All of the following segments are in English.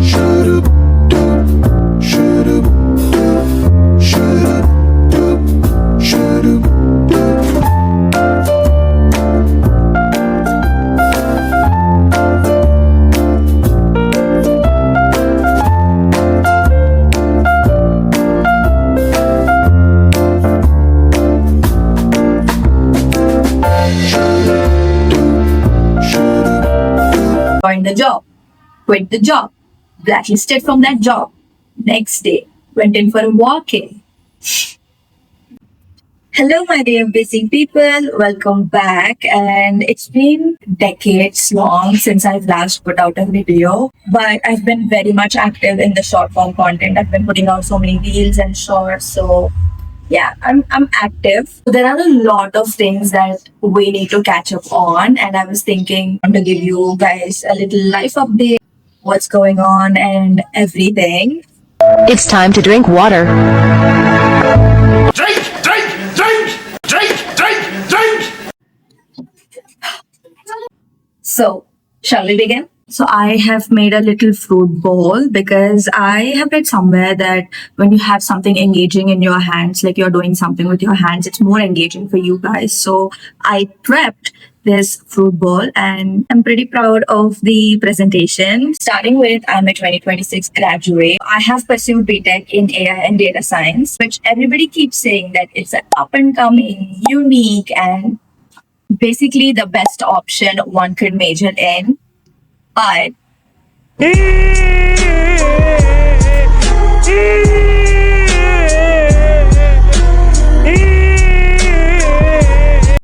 Joined the job, quit the job, blacklisted from that job. Next day, went in for a walk-in. Hello, my dear busy people. Welcome back. And it's been decades long since I've last put out a video, but I've been very much active in the short form content. I've been putting out so many reels and shorts. So yeah, I'm active. There are a lot of things that we need to catch up on, and I was thinking to give you guys a little life update, what's going on and everything. It's time to drink water. Drink, drink, drink, drink, drink, drink. So, shall we begin? So, I have made a little fruit bowl because I have read somewhere that when you have something engaging in your hands, like you're doing something with your hands, it's more engaging for you guys. So, I prepped this fruit bowl and I'm pretty proud of the presentation. Starting with, I'm a 2026 graduate. I have pursued BTech in AI and data science, which everybody keeps saying that it's an up and coming, unique, and basically the best option one could major in. But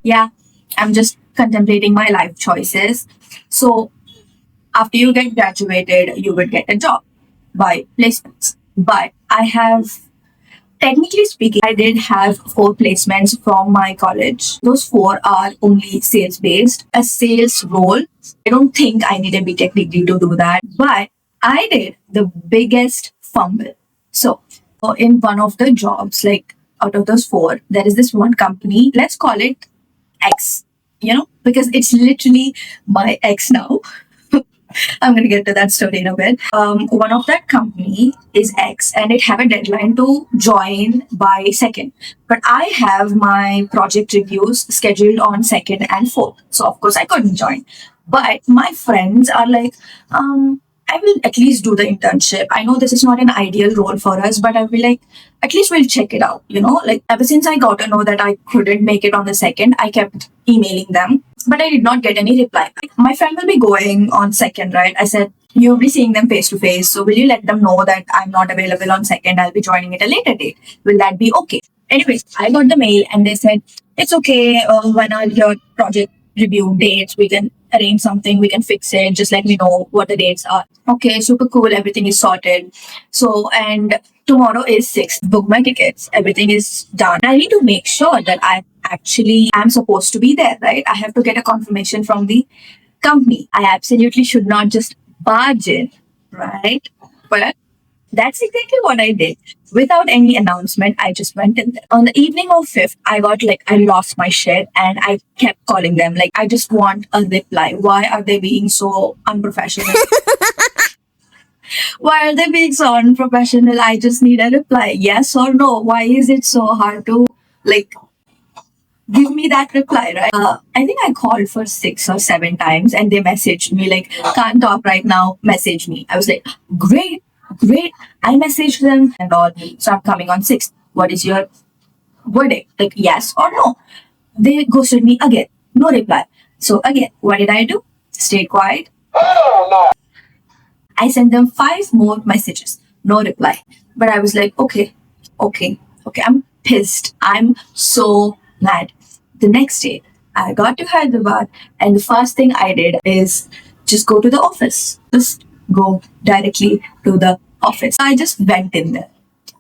yeah, I'm just contemplating my life choices. So after you get graduated, you would get a job by placements. But I have, technically speaking, I did have 4 placements from my college. Those 4 are only sales based. A sales role, I don't think I need a BTech degree to do that. But I did the biggest fumble. So in one of the jobs, like out of those 4, there is this one company, let's call it X, because it's literally my ex now. I'm going to get to that story in a bit. One of that company is X and it have a deadline to join by 2nd. But I have my project reviews scheduled on 2nd and 4th. So of course I couldn't join. But my friends are like, I will at least do the internship. I know this is not an ideal role for us, but I'll be like, at least we'll check it out, Like ever since I got to know that I couldn't make it on the 2nd, I kept emailing them, but I did not get any reply. My friend will be going on 2nd, right? I said, you'll be seeing them face to face. So will you let them know that I'm not available on 2nd? I'll be joining at a later date. Will that be okay? Anyways, I got the mail and they said, it's okay. When are your project review dates? We can arrange something. We can fix it. Just let me know what the dates are. Okay, super cool. Everything is sorted. So, and tomorrow is 6th. Book my tickets. Everything is done. I need to make sure that I actually am supposed to be there, right? I have to get a confirmation from the company. I absolutely should not just barge in, right? But that's exactly what I did. Without any announcement, I just went in there. On the evening of 5th, I lost my shit and I kept calling them. Like, I just want a reply. Why are they being so unprofessional? Why are they being so unprofessional? I just need a reply. Yes or no? Why is it so hard to, give me that reply, right? I think I called for 6 or 7 times and they messaged me like, can't talk right now, message me. I was like, great. I messaged them and all. So I'm coming on 6th. What is your verdict? Like, yes or no? They ghosted me again. No reply. So again, what did I do? Stayed quiet. I sent them 5 more messages. No reply. But I was like, okay. I'm pissed. I'm so mad. The next day, I got to Hyderabad and the first thing I did is just go to the office. Just go directly to the office. I just went in there.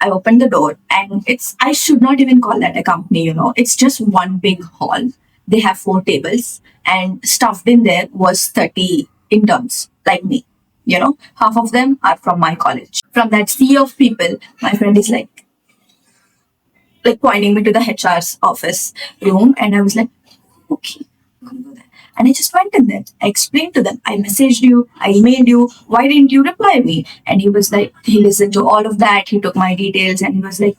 I opened the door and I should not even call that a company, It's just one big hall. They have 4 tables and stuffed in there was 30 interns like me, Half of them are from my college. From that sea of people, my friend is like pointing me to the HR's office room and I was like, okay, I'm gonna go there. And I just went in there. I explained to them. I messaged you. I emailed you. Why didn't you reply me? And he was like, he listened to all of that. He took my details and he was like,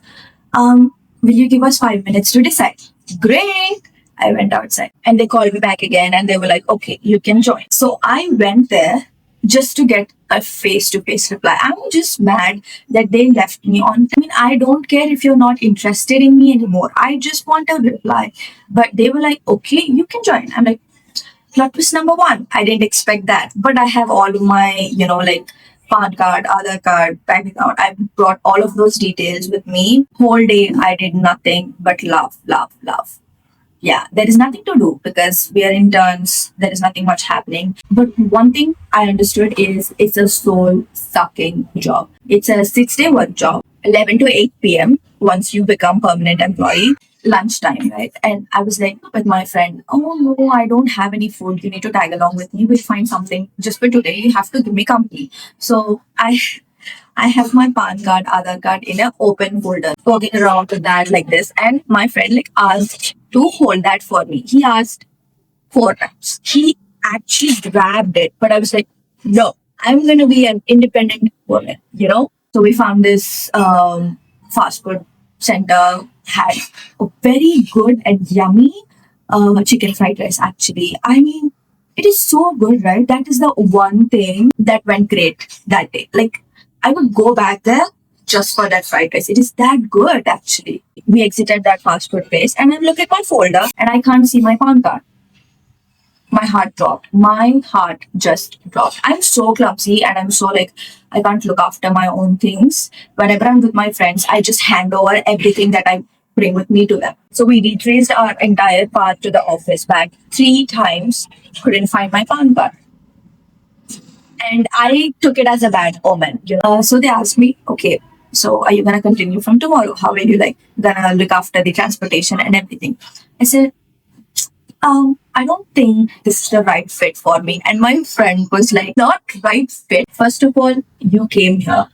will you give us 5 minutes to decide? Great. I went outside and they called me back again and they were like, okay, you can join. So I went there just to get a face to face reply. I'm just mad that they left me on. I mean, I don't care if you're not interested in me anymore. I just want a reply. But they were like, okay, you can join. I'm like, plot twist number one. I didn't expect that. But I have all of my, like PAN card, Aadhaar card, bank account. I brought all of those details with me. Whole day I did nothing but love, love, love. Yeah, there is nothing to do because we are interns. There is nothing much happening. But one thing I understood is it's a soul sucking job. It's a 6-day work job, 11 to 8 p.m. once you become permanent employee, lunchtime, right? And I was like with my friend, oh no, I don't have any food. You need to tag along with me. We'll find something just for today. You have to give me company. So I have my PAN card, Aadhaar card in an open folder, walking around with that like this. And my friend asked to hold that for me. He asked 4 times. He actually grabbed it, but I was like, no, I'm gonna be an independent woman. So we found this fast food center had a very good and yummy chicken fried rice. Actually, I mean, it is so good, right? That is the one thing that went great that day. I would go back there just for that fried rice. It is that good, actually. We exited that fast food place, and I look at my folder, and I can't see my PAN card. My heart dropped. My heart just dropped. I'm so clumsy, and I'm so I can't look after my own things. Whenever I'm with my friends, I just hand over everything that I bring with me to them. So we retraced our entire path to the office back 3 times. Couldn't find my PAN card. And I took it as a bad omen. So they asked me, okay, so are you gonna continue from tomorrow? How will you gonna look after the transportation and everything? I said, I don't think this is the right fit for me. And my friend was like, not right fit. First of all, you came here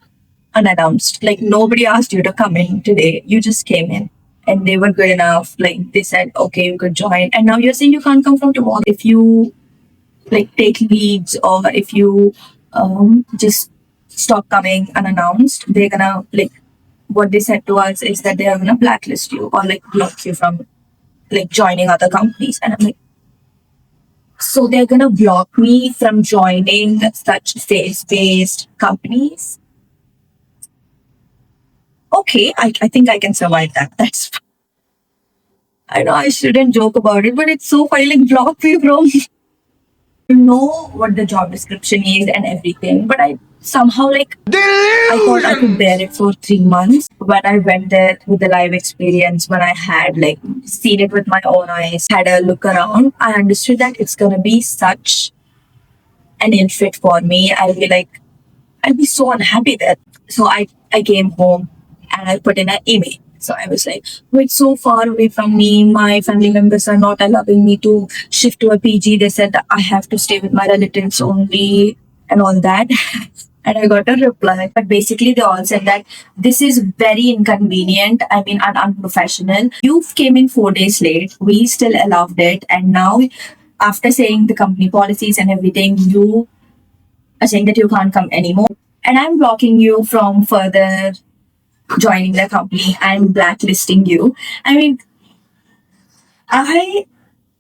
unannounced. Nobody asked you to come in today. You just came in. And they were good enough. They said, okay, you could join. And now you're saying you can't come from tomorrow. If you take leads or if you just stop coming unannounced, they're gonna what they said to us is that they are gonna blacklist you or block you from joining other companies. And I'm like, so they're gonna block me from joining such sales-based companies? Okay, I think I can survive that. That's I know I shouldn't joke about it, but it's so funny. Block me from know what the job description is and everything, but I somehow I thought I could bear it for 3 months. When I went there with the live experience, when I had seen it with my own eyes, had a look around, I understood that it's gonna be such an ill fit for me. I'll be so unhappy there. So I came home and I put in an email. So I was like, oh, it's so far away from me. My family members are not allowing me to shift to a PG. They said that I have to stay with my relatives only and all that. And I got a reply. But basically, they all said that this is very inconvenient. I mean, unprofessional. You came in 4 days late. We still allowed it. And now, after saying the company policies and everything, you are saying that you can't come anymore. And I'm blocking you from further joining the company and blacklisting you. I mean, I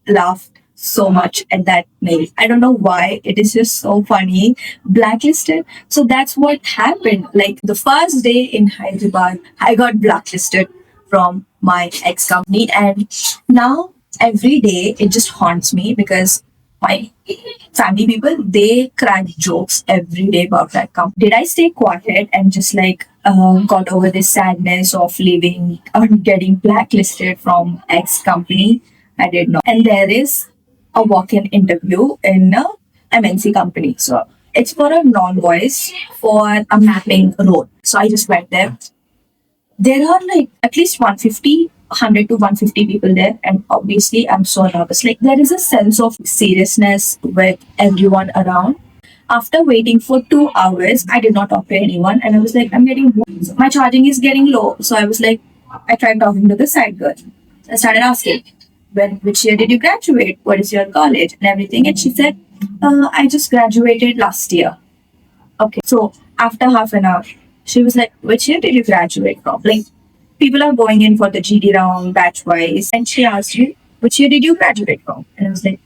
laughed so much at that mail. I don't know why. It is just so funny. Blacklisted. So that's what happened. The first day in Hyderabad, I got blacklisted from my ex company. And now every day it just haunts me because my family people, they crack jokes every day about that company. Did I stay quiet and just got over this sadness of leaving or getting blacklisted from ex company? I did not. And there is a walk-in interview in a MNC company. So it's for a non-voice for a mapping role. So I just went there. There are at least 100 to 150 people there, and obviously I'm so nervous. There is a sense of seriousness with everyone around. After waiting for 2 hours, I did not talk to anyone, and I was like, I'm getting bored. So my charging is getting low. So I was like, I tried talking to the side girl. I started asking, which year did you graduate? What is your college and everything? And she said, I just graduated last year. Okay. So after half an hour, she was like, which year did you graduate from? Like, people are going in for the GD round batch wise. And she asked you, which year did you graduate from? And I was like,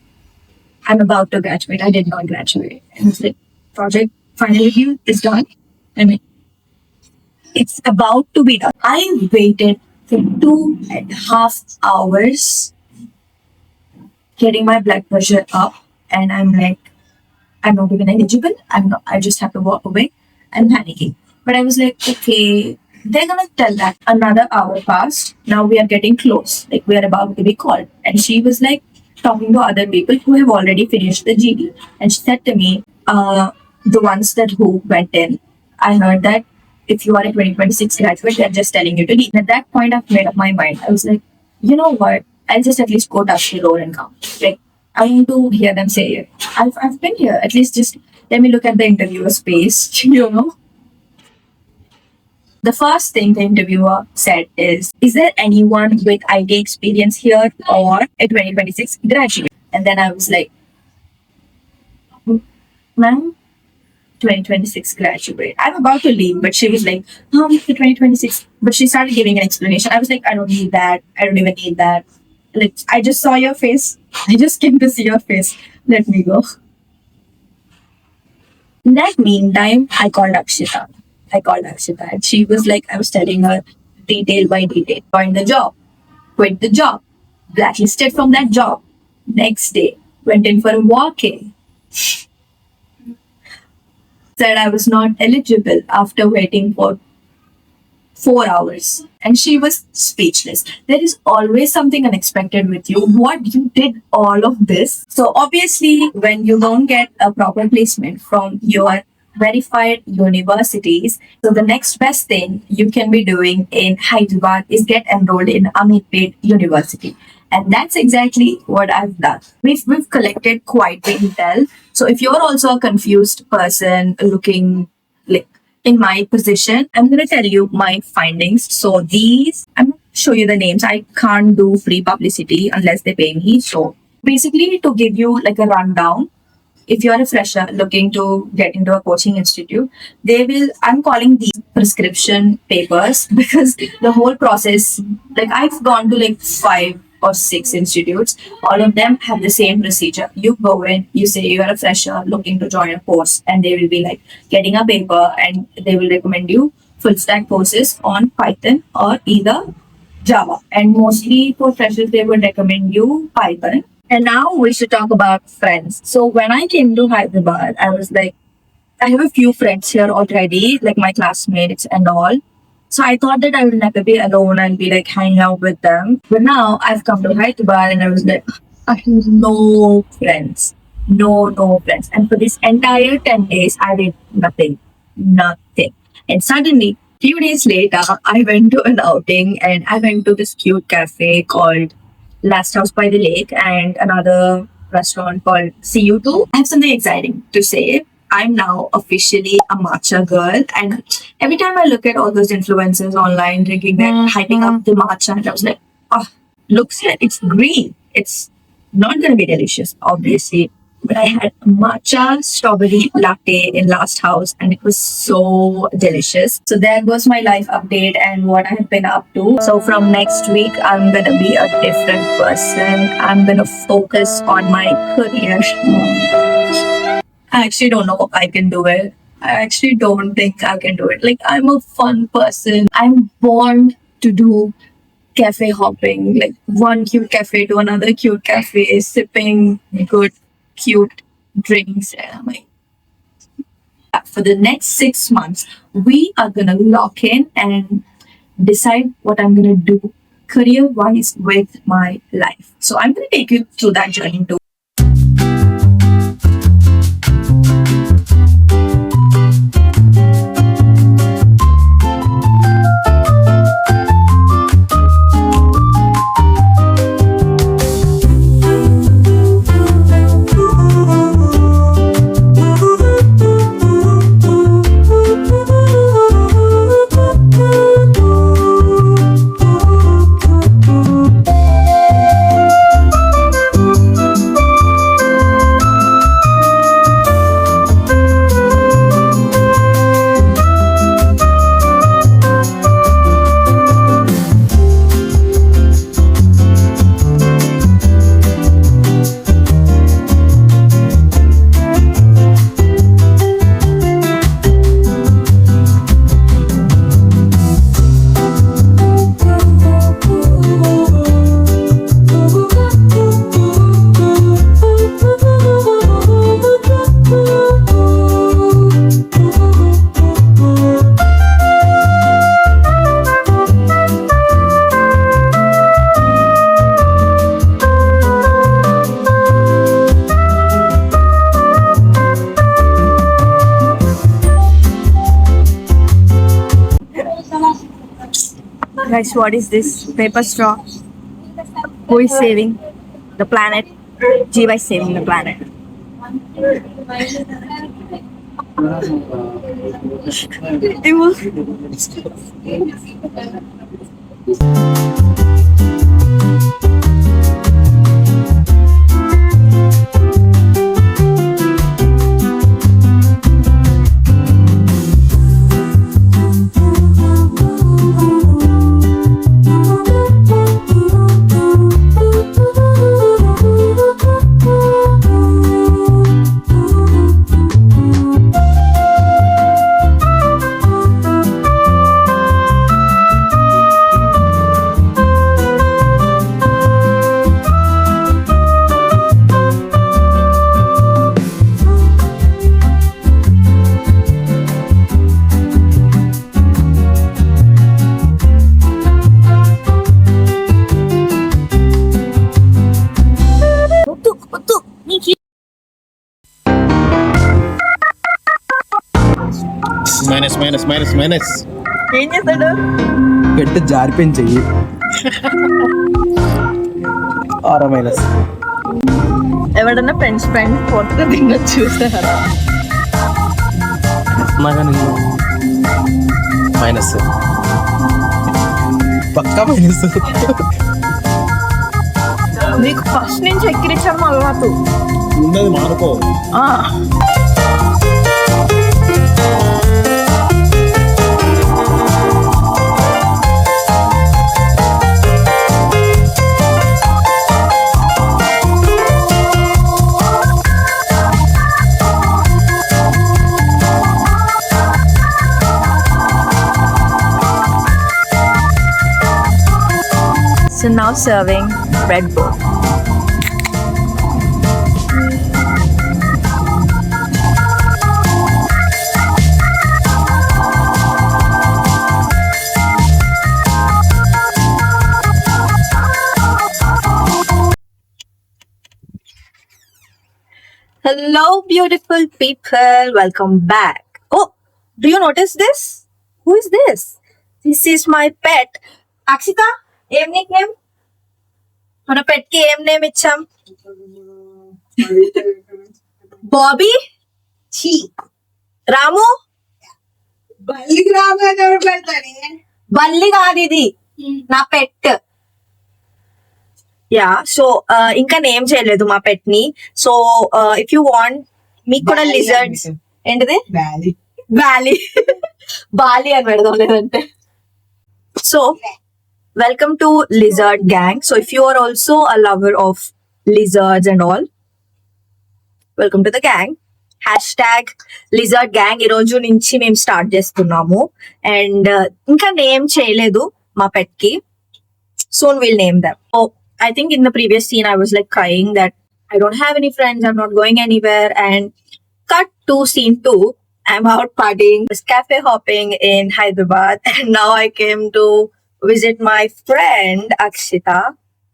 I'm about to graduate. I did not graduate. And I was like, project final review is done. I mean, it's about to be done. I waited for 2.5 hours getting my blood pressure up. And I'm like, I'm not even eligible. I just have to walk away. I'm panicking. But I was like, okay, they're gonna tell that another hour passed. Now we are getting close. Like we are about to be called. And she was like talking to other people who have already finished the GD. And she said to me, the ones that who went in, I heard that if you are a 2026 graduate, they're just telling you to leave. At that point, I've made up my mind. I was like, you know what? I'll just at least go touch the door and come. Like, I want to hear them say it. I've been here. At least just let me look at the interviewer's face, you know? The first thing the interviewer said is there anyone with IT experience here or a 2026 graduate? And then I was like, ma'am, 2026. graduate. I'm about to leave, but she was like, the 2026. But she started giving an explanation. I was like, I don't need that. I don't even need that. Like, I just saw your face. I just came to see your face. Let me go. In that meantime, I called Akshita and she was like, I was telling her detail by detail. Joined the job, quit the job, blacklisted from that job. Next day, went in for a walk-in. Said I was not eligible after waiting for 4 hours. And she was speechless. There is always something unexpected with you. What you did all of this. So obviously, when you don't get a proper placement from your verified universities, so the next best thing you can be doing in Hyderabad is get enrolled in Ameerpet University. And that's exactly what I've done. We've collected quite the intel. So if you're also a confused person looking like in my position, I'm going to tell you my findings. So these, I'm going to show you the names. I can't do free publicity unless they pay me. So basically to give you like a rundown, if you're a fresher looking to get into a coaching institute, I'm calling these prescription papers because the whole process, like I've gone to like 5 or 6 institutes. All of them have the same procedure. You go in, you say you're a fresher looking to join a course, and they will be like getting a paper and they will recommend you full stack courses on Python or either Java. And mostly for freshers, they would recommend you Python. And now we should talk about friends. So when I came to Hyderabad, I was like, I have a few friends here already, like my classmates and all. So I thought that I would never be alone and be like hanging out with them. But now I've come to Hyderabad and I was like, I have no friends. No friends. And for this entire 10 days, I did nothing. And suddenly, few days later, I went to an outing and I went to this cute cafe called Last House by the Lake and another restaurant called CU2. I have something exciting to say. I'm now officially a matcha girl, and every time I look at all those influencers online drinking that, hyping up the matcha, and I was like, looks like it's green. It's not going to be delicious, obviously. But I had matcha strawberry latte in Last House and it was so delicious. So that was my life update and what I have been up to. So from next week, I'm going to be a different person. I'm going to focus on my career. I actually don't know if I can do it. I actually don't think I can do it. Like, I'm a fun person. I'm born to do cafe hopping, like one cute cafe to another cute cafe, sipping good cute drinks. And I'm like, for the next 6 months, we are gonna lock in and decide what I'm gonna do career-wise with my life. So I'm gonna take you through that journey too. Guys, what is this? Paper straw. Who is saving the planet? Jiva is saving the planet. It was. Minus ఏం చేస్తాడు? పెడితే జారిపోయింది చెయ్యి. ఆరో minus. ఎవడన్నా friends fourth తిన్న చూస్తారా? Minus పక్కా minus. నీకు ఫస్ట్ నుంచి ఎక్కిరించడం అలవాటు. ఉన్నది మానుకో. So now serving Red Bull. Hello, beautiful people. Welcome back. Oh, do you notice this? Who is this? This is my pet. Akshita, ఏం nickname? మన pet కి ఏం నేమ్ ఇచ్చాం? బాబీ? ఛీ. రాము? బల్లికి రాము అని ఎవరు పెడతారు? బల్లి కాదు ఇది, నా పెట్. యా, సో ఇంకా నేమ్ చేయలేదు మా పెట్ ని. సో ఇఫ్ యూ వాంట్, మీకు కూడా లిజర్డ్స్. ఏంటిది? వ్యాలీ. బాలి అని పెడదాం లేదంటే. So welcome to Lizard Gang. So if you are also a lover of lizards and all, welcome to the gang. Hashtag Lizard Gang. ఈ రోజు నుంచి మేము స్టార్ట్ చేస్తున్నాము. అండ్ ఇంకా నేమ్ చేయలేదు మా పెట్ కి. Soon we'll name them. So I think in the previous scene I was like crying that I don't have any friends, I'm not going anywhere. And cut to scene 2. I'm out partying, just cafe hopping in Hyderabad. And now I came to visit my friend Akshita,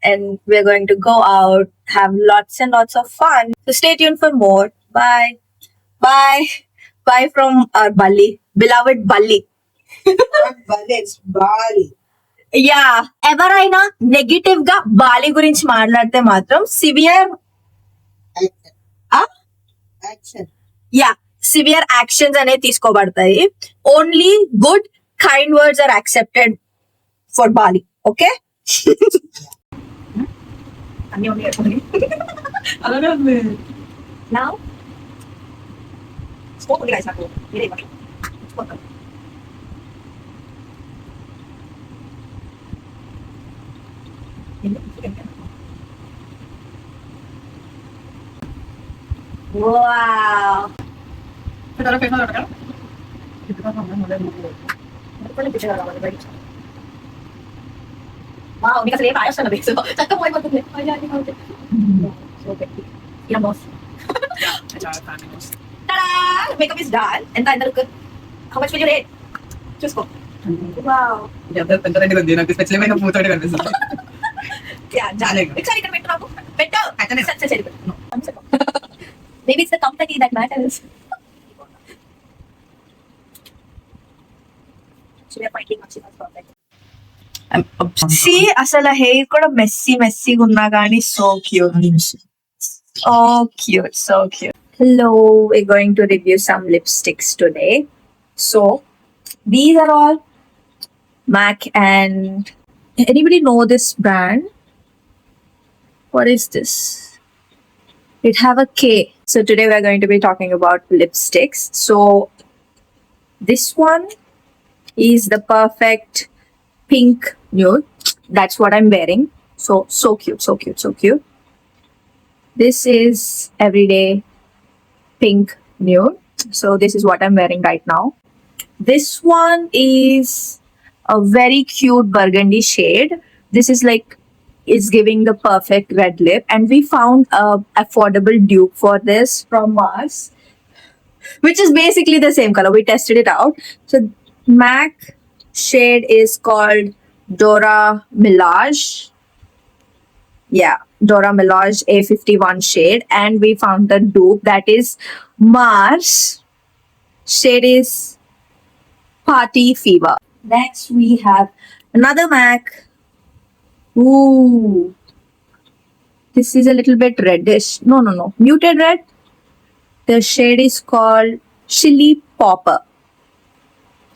and we're going to go out, have lots and lots of fun. So stay tuned for more. Bye. Bye. Bye from our Bali, beloved Bali. Bali. Yeah, ఎవరైనా negative గా Bali గురించి మాట్లాడితే మాత్రం severe actions అనేవి తీసుకోబడతాయి. Only good kind words are accepted for Bali. Okay, Now, smoke only guys నాకు. మీరే ఇవ్వండి. Wow. Wow, hindi kasi ayos na nabi. So, saka mo ay magpapit. Ilang boss. Ta-da! Makeup is done. And then, look good. How much will you rate? Choose ko. Wow. Yeah, done. Sorry, can పెట్టు నాకు. పెట్టు. సరే. Maybe it's the company that matters. So we are fighting Akshita's perfect. I'm obsessed. See, asala hair kuda messy unna gaani so cute. So cute. Hello, we're going to review some lipsticks today. So these are all MAC, and anybody know this brand? What is this? It have a K. So today we're going to be talking about lipsticks. So this one is the perfect pink nude. That's what I'm wearing. So cute. This is everyday pink nude. So this is what I'm wearing right now. This one is a very cute burgundy shade. This is like, it's giving the perfect red lip, and we found a affordable dupe for this from Mars, which is basically the same color. We tested it out. So MAC shade is called Dora Milaje. Yeah, Dora Milaje A51 shade, and we found the dupe that is Mars. Shade is Party Fever. Next we have another MAC. Ooh, this is a little bit reddish. No, muted red. The shade is called Chili Popper.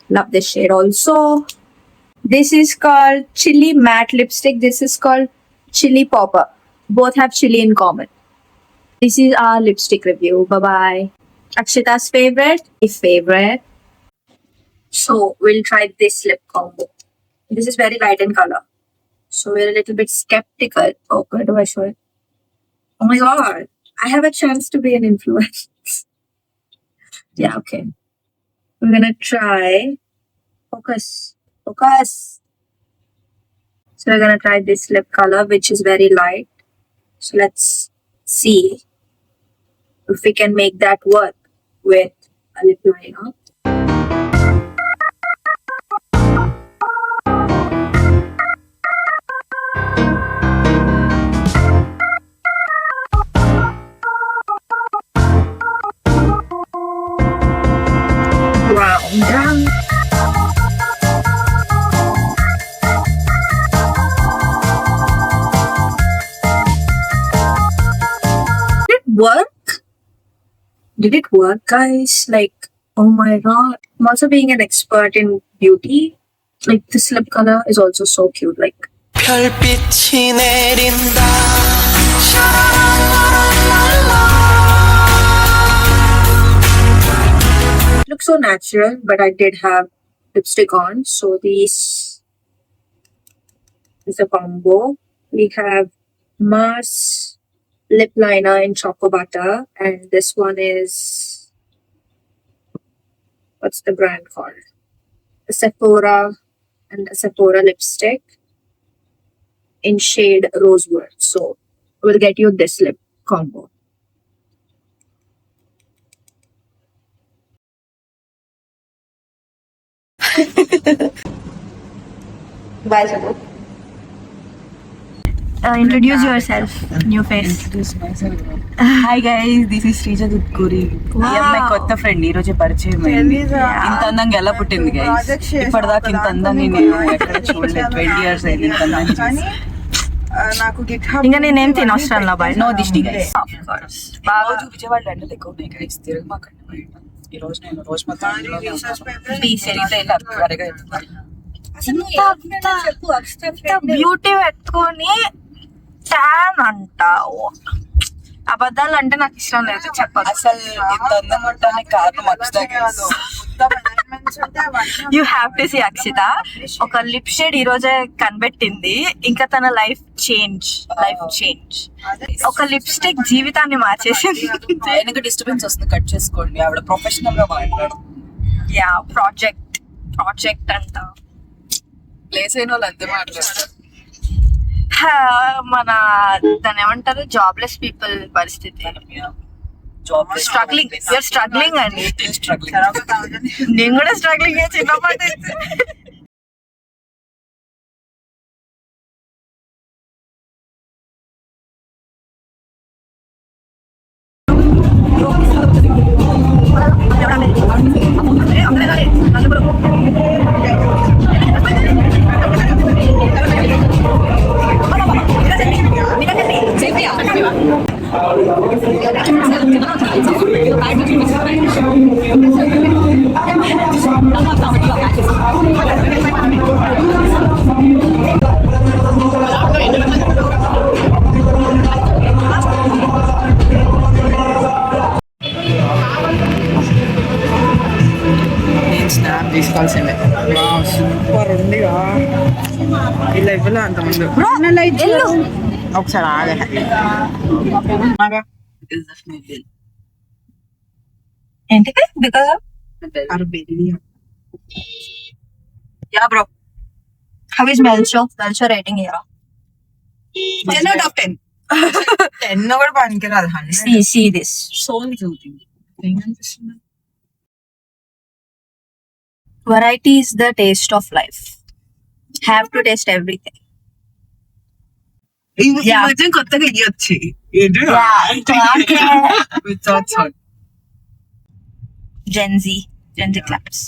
Love this shade also. This is called Chili Matte Lipstick. This is called Chili Popper. Both have chili in common. This is our lipstick review. Bye-bye. Akshita's favorite. So we'll try this lip combo. This is very light in color. So we're a little bit skeptical. Oh, where do I show it? Oh my god. I have a chance to be an influencer. Yeah, okay. We're gonna try. Focus. So we're gonna try this lip color, which is very light. So let's see if we can make that work with a lip liner. Done. Did it work, guys? Like, oh my god. I'm also being an expert in beauty. Like, this lip color is also so cute. Like, 별빛이 내린다. looks so natural, but I did have lipstick on. So this is a combo. We have Mars lip liner in Choco Butter, and this one is, what's the brand called? A Sephora lipstick in shade Rosewood. So we'll get you this lip combo. Bye, Sabu. Introduce yourself. New face. Hi guys, this is Sreeja Dudkuri. ఈ అమ్మాయి కొత్త friend, ఈ రోజే పరిచయం అయింది. ఇంత అందంగా ఎలా పుట్టింది గైస్? ఇప్పటిదాకా ఇంత అందాన్ని నేను ఎక్కడ చూడలేదు. 20 years అయింది ఇంత అందాన్ని చూసి. నాకు ఇంకా నేనేం తినవసరం లా బయట. నో దిష్టి గైస్. బాగా రోజు విజయవాడ ఎండలు ఎక్కువ ఉన్నాయి గైస్. తిరగమాకండి బయట. ఈ రోజు నేను రోజు మొత్తం బ్యూటీ పెట్టుకొని ట్యాన్ అంటావు. అబద్ధాలు అంటే నాకు ఇష్టం లేదు, చెప్పదు. అసలు ఇంత అందంగా ఉండడానికి కారణం Akshita guys. You have to see Akshita. ఒక లిప్ షేడ్ ఈ రోజే కనిపెట్టింది, ఇంకా తన లైఫ్ చేంజ్. ఒక లిప్స్టిక్ జీవితాన్ని మార్చేసింది. ఆయనకు డిస్టర్బెన్స్ వస్తుంది, కట్ చేసుకోండి. ఆవిడ ప్రొఫెషనల్ గా మాట్లాడు. యా, ప్రాజెక్ట్ అంట. ప్లేస్ అయిన వాళ్ళు అంతే మాట్లాడతారు. మన దాని ఏమంటారు, జాబ్లెస్ పీపుల్ పరిస్థితి. స్ట్రగ్లింగ్ అండి. నేను కూడా స్ట్రగ్లింగ్ చిన్నప్పటి స్నాప్ తీసుకోవాల్సిందే సూపర్ ఉంది ఈ లైఫ్ లో అంత ముందు ఒకసారి ఆగా ఏంటిది because ya bro how is మెల్చో రేటింగ్ హియర్ 10 out of 10 10 కూడా పనికిరాదు 100 see this సోల్ చూతుంది ఏం అనిపిస్తుంది variety is the taste of life have to taste everything ఈ మధ్య కొత్తగా ఇయ్యొచ్చి without salt Gen Z claps